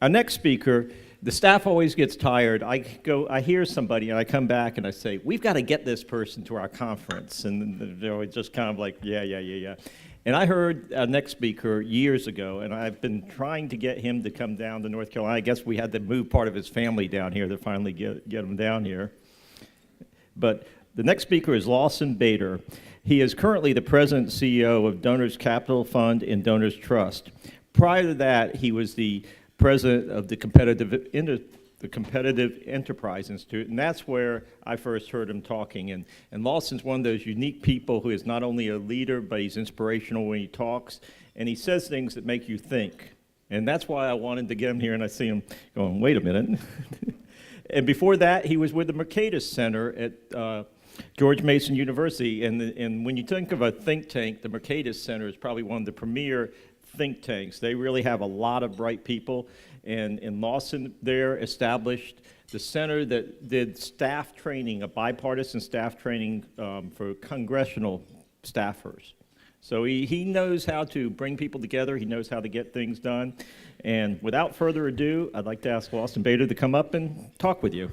Our next speaker, the staff always gets tired. I hear somebody, and I come back and I say, we've got to get this person to our conference. And they're always just kind of like, yeah. And I heard our next speaker years ago, and I've been trying to get him to come down to North Carolina. I guess we had to move part of his family down here to finally get him down here. But the next speaker is Lawson Bader. He is currently the president and CEO of Donors Capital Fund and DonorsTrust. Prior to that, he was the president of the Competitive Enterprise Institute, and that's where I first heard him talking. And Lawson's one of those unique people who is not only a leader, but he's inspirational when he talks, and he says things that make you think. And that's why I wanted to get him here, and I see him going, wait a minute. And before that, he was with the Civitas Center at George Mason University, and when you think of a think tank, the Civitas Center is probably one of the premier think tanks. They really have a lot of bright people, and Lawson there established the center that did staff training, a bipartisan staff training for congressional staffers. So he knows how to bring people together, he knows how to get things done, and without further ado, I'd like to ask Lawson Bader to come up and talk with you.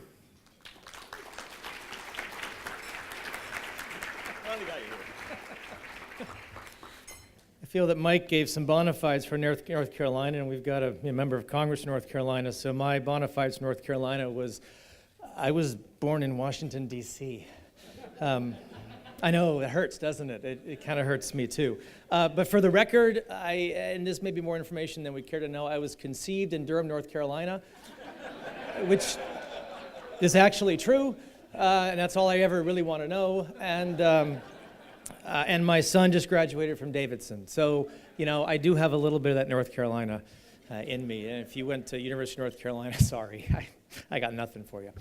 I feel that Mike gave some bona fides for North Carolina, and we've got a member of Congress in North Carolina, so my bona fides for North Carolina was, I was born in Washington, D.C. I know, it hurts, doesn't it? It kind of hurts me too. But for the record, and this may be more information than we care to know, I was conceived in Durham, North Carolina, which is actually true, and that's all I ever really want to know. And my son just graduated from Davidson. So, I do have a little bit of that North Carolina in me. And if you went to University of North Carolina, sorry, I got nothing for you.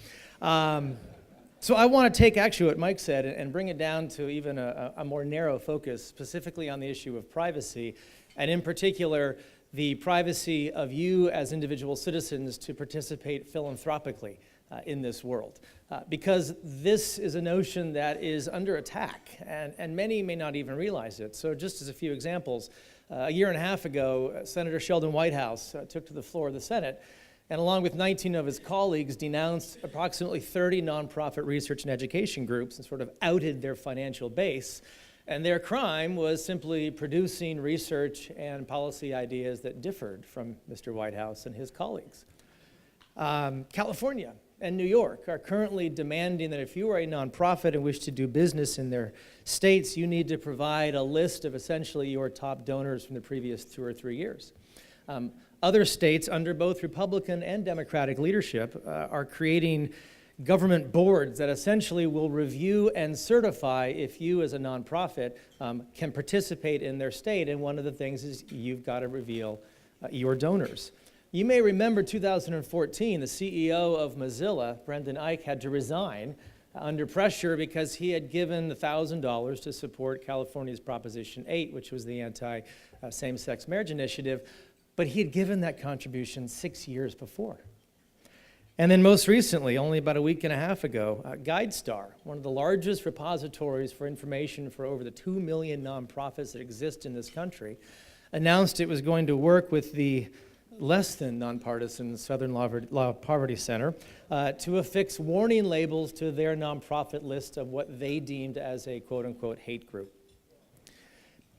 So I want to take actually what Mike said and bring it down to even a more narrow focus, specifically on the issue of privacy, and in particular, the privacy of you as individual citizens to participate philanthropically in this world. Because this is a notion that is under attack, and many may not even realize it. So just as a few examples, a year and a half ago, Senator Sheldon Whitehouse took to the floor of the Senate, and along with 19 of his colleagues, denounced approximately 30 nonprofit research and education groups and sort of outed their financial base. And their crime was simply producing research and policy ideas that differed from Mr. Whitehouse and his colleagues. California and New York are currently demanding that if you are a nonprofit and wish to do business in their states, you need to provide a list of essentially your top donors from the previous 2 or 3 years. Other states, under both Republican and Democratic leadership, are creating government boards that essentially will review and certify if you as a nonprofit can participate in their state. And one of the things is you've got to reveal your donors. You may remember 2014, the CEO of Mozilla, Brendan Eich, had to resign under pressure because he had given $1,000 to support California's Proposition 8, which was the anti-same-sex marriage initiative, but he had given that contribution 6 years before. And then most recently, only about a week and a half ago, GuideStar, one of the largest repositories for information for over the 2 million nonprofits that exist in this country, announced it was going to work with the less than nonpartisan Southern Law Poverty Center to affix warning labels to their nonprofit list of what they deemed as a quote-unquote hate group.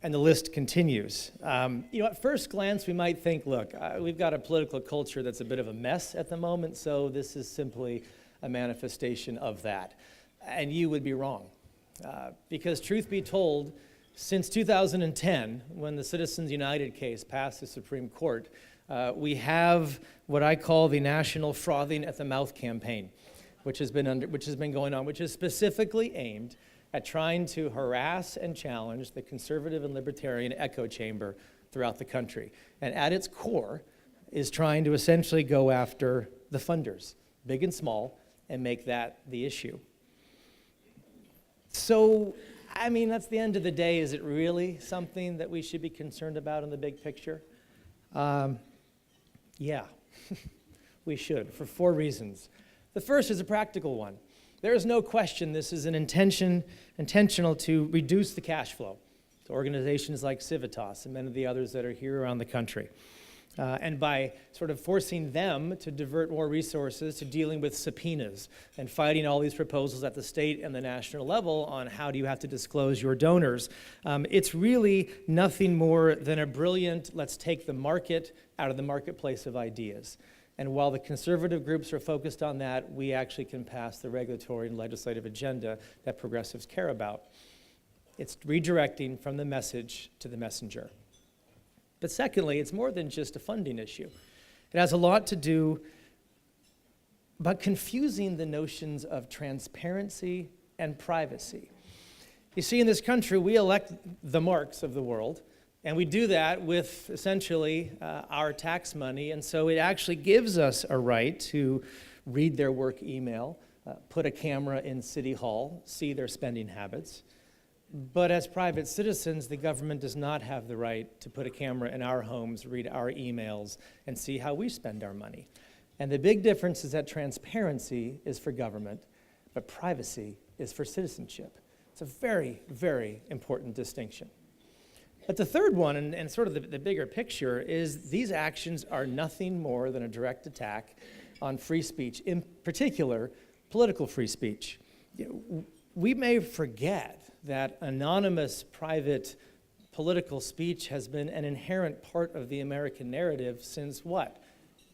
And the list continues. At first glance, we might think, look, we've got a political culture that's a bit of a mess at the moment, so this is simply a manifestation of that. And you would be wrong. Because truth be told, since 2010, when the Citizens United case passed the Supreme Court, we have what I call the National Frothing at the Mouth campaign, which has been going on, which is specifically aimed at trying to harass and challenge the conservative and libertarian echo chamber throughout the country. And at its core is trying to essentially go after the funders, big and small, and make that the issue. So, that's the end of the day. Is it really something that we should be concerned about in the big picture? Yeah, we should, for 4 reasons. The first is a practical one. There is no question this is an intentional to reduce the cash flow to organizations like Civitas and many of the others that are here around the country. and by sort of forcing them to divert more resources to dealing with subpoenas and fighting all these proposals at the state and the national level on how do you have to disclose your donors. It's really nothing more than a brilliant, let's take the market out of the marketplace of ideas. And while the conservative groups are focused on that, we actually can pass the regulatory and legislative agenda that progressives care about. It's redirecting from the message to the messenger. But secondly, it's more than just a funding issue. It has a lot to do about confusing the notions of transparency and privacy. You see, in this country, we elect the marks of the world, and we do that with essentially our tax money, and so it actually gives us a right to read their work email, put a camera in City Hall, see their spending habits. But as private citizens, the government does not have the right to put a camera in our homes, read our emails, and see how we spend our money. And the big difference is that transparency is for government, but privacy is for citizenship. It's a very, very important distinction. But the third one, and sort of the bigger picture, is these actions are nothing more than a direct attack on free speech, in particular, political free speech. We may forget that anonymous, private political speech has been an inherent part of the American narrative since what?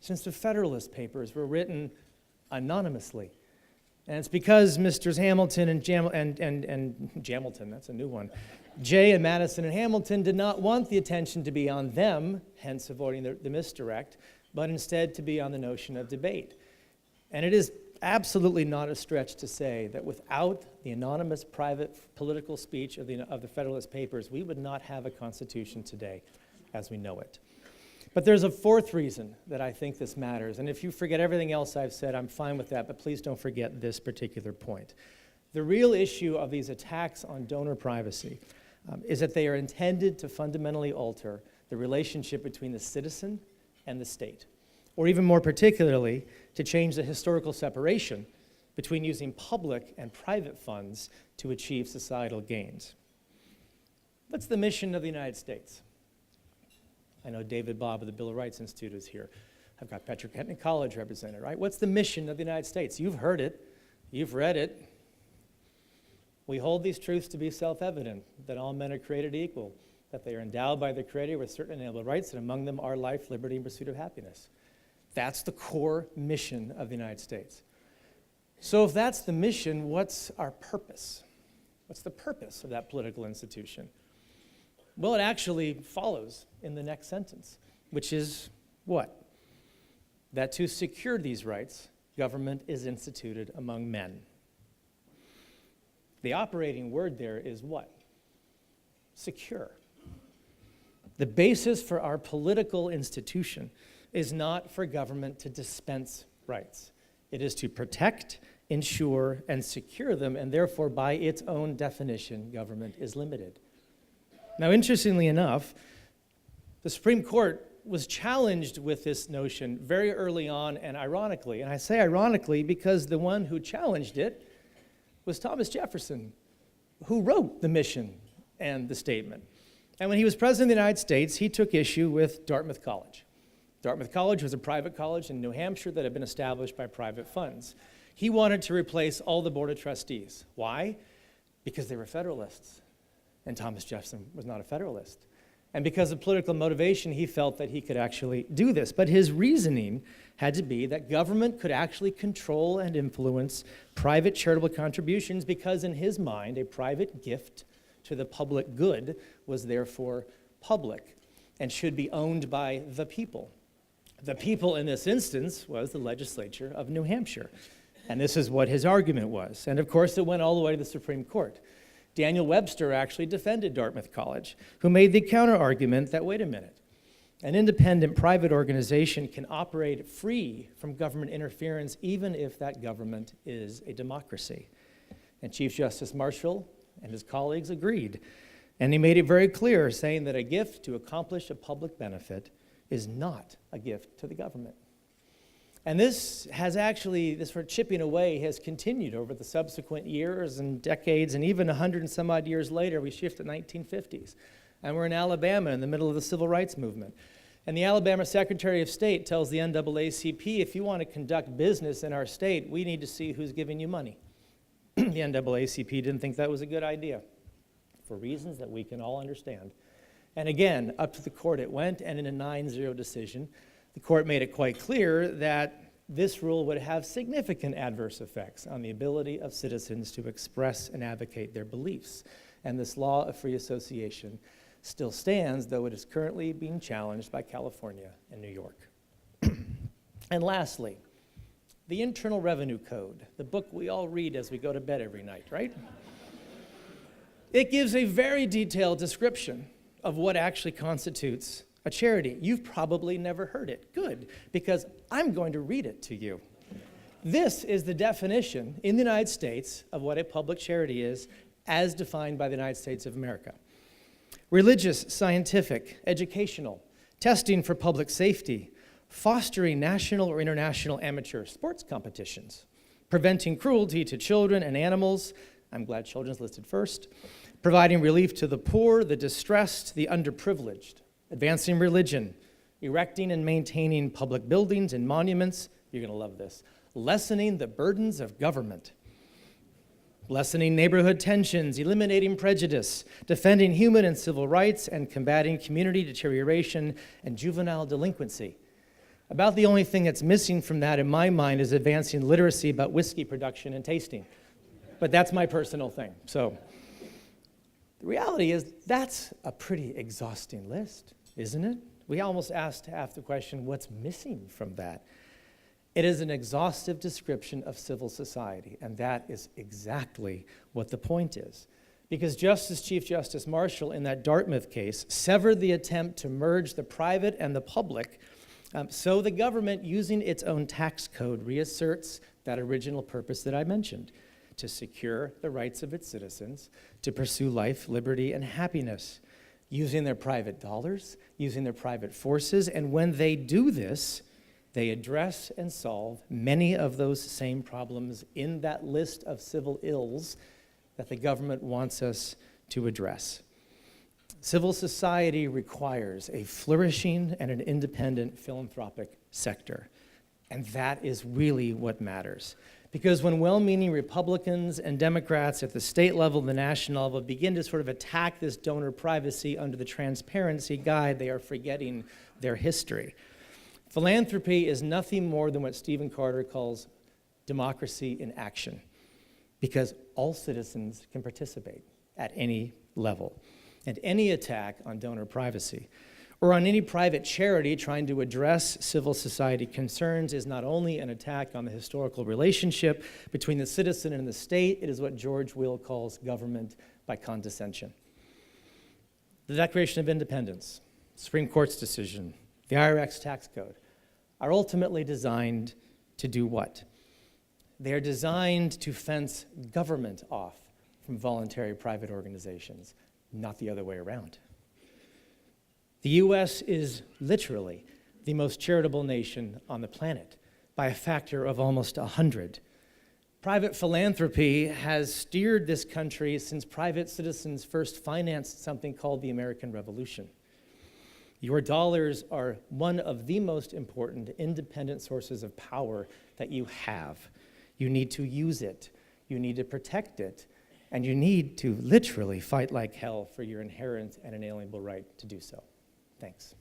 Since the Federalist Papers were written anonymously. And it's because Mr. Hamilton and Jamilton, that's a new one, Jay and Madison and Hamilton did not want the attention to be on them, hence avoiding the misdirect, but instead to be on the notion of debate. And it is absolutely not a stretch to say that without the anonymous private political speech of the Federalist Papers, we would not have a constitution today as we know it. But there's a fourth reason that I think this matters, and if you forget everything else I've said, I'm fine with that, but please don't forget this particular point. The real issue of these attacks on donor privacy is that they are intended to fundamentally alter the relationship between the citizen and the state, or even more particularly, to change the historical separation between using public and private funds to achieve societal gains. What's the mission of the United States? I know David Bobb of the Bill of Rights Institute is here. I've got Patrick Henry College represented, right? What's the mission of the United States? You've heard it. You've read it. We hold these truths to be self-evident, that all men are created equal, that they are endowed by the Creator with certain inalienable rights, and among them are life, liberty, and pursuit of happiness. That's the core mission of the United States. So if that's the mission, what's our purpose? What's the purpose of that political institution? Well, it actually follows in the next sentence, which is what? That to secure these rights, government is instituted among men. The operating word there is what? Secure. The basis for our political institution is not for government to dispense rights. It is to protect, ensure, and secure them, and therefore, by its own definition, government is limited. Now, interestingly enough, the Supreme Court was challenged with this notion very early on, and ironically, and I say ironically because the one who challenged it was Thomas Jefferson, who wrote the mission and the statement. And when he was president of the United States, he took issue with Dartmouth College. Dartmouth College was a private college in New Hampshire that had been established by private funds. He wanted to replace all the board of trustees. Why? Because they were Federalists, and Thomas Jefferson was not a Federalist. And because of political motivation, he felt that he could actually do this. But his reasoning had to be that government could actually control and influence private charitable contributions because in his mind, a private gift to the public good was therefore public and should be owned by the people. The people in this instance was the legislature of New Hampshire. And this is what his argument was. And of course, it went all the way to the Supreme Court. Daniel Webster actually defended Dartmouth College, who made the counter-argument that, wait a minute, an independent private organization can operate free from government interference even if that government is a democracy. And Chief Justice Marshall and his colleagues agreed. And he made it very clear, saying that a gift to accomplish a public benefit is not a gift to the government. And this has actually, this sort of chipping away has continued over the subsequent years and decades, and even 100 and some odd years later, we shift to the 1950s. And we're in Alabama in the middle of the civil rights movement. And the Alabama Secretary of State tells the NAACP, if you want to conduct business in our state, we need to see who's giving you money. The NAACP didn't think that was a good idea for reasons that we can all understand. And again, up to the court it went, and in a 9-0 decision, the court made it quite clear that this rule would have significant adverse effects on the ability of citizens to express and advocate their beliefs. And this law of free association still stands, though it is currently being challenged by California and New York. And lastly, the Internal Revenue Code, the book we all read as we go to bed every night, right? It gives a very detailed description of what actually constitutes a charity. You've probably never heard it. Good, because I'm going to read it to you. This is the definition in the United States of what a public charity is, as defined by the United States of America. Religious, scientific, educational, testing for public safety, fostering national or international amateur sports competitions, preventing cruelty to children and animals, I'm glad children's listed first, providing relief to the poor, the distressed, the underprivileged, advancing religion, erecting and maintaining public buildings and monuments, you're going to love this, lessening the burdens of government, lessening neighborhood tensions, eliminating prejudice, defending human and civil rights, and combating community deterioration and juvenile delinquency. About the only thing that's missing from that in my mind is advancing literacy about whiskey production and tasting. But that's my personal thing. So the reality is that's a pretty exhausting list, isn't it? We almost asked half the question, what's missing from that? It is an exhaustive description of civil society, and that is exactly what the point is. Because Chief Justice Marshall, in that Dartmouth case, severed the attempt to merge the private and the public, so the government, using its own tax code, reasserts that original purpose that I mentioned, to secure the rights of its citizens, to pursue life, liberty, and happiness, using their private dollars, using their private forces, and when they do this, they address and solve many of those same problems in that list of civil ills that the government wants us to address. Civil society requires a flourishing and an independent philanthropic sector, and that is really what matters. Because when well-meaning Republicans and Democrats at the state level, the national level, begin to sort of attack this donor privacy under the transparency guide, they are forgetting their history. Philanthropy is nothing more than what Stephen Carter calls democracy in action, because all citizens can participate at any level. And any attack on donor privacy or on any private charity trying to address civil society concerns is not only an attack on the historical relationship between the citizen and the state, it is what George Will calls government by condescension. The Declaration of Independence, Supreme Court's decision, the IRS tax code, are ultimately designed to do what? They are designed to fence government off from voluntary private organizations, not the other way around. The U.S. is literally the most charitable nation on the planet by a factor of almost 100. Private philanthropy has steered this country since private citizens first financed something called the American Revolution. Your dollars are one of the most important independent sources of power that you have. You need to use it. You need to protect it. And you need to literally fight like hell for your inherent and inalienable right to do so. Thanks.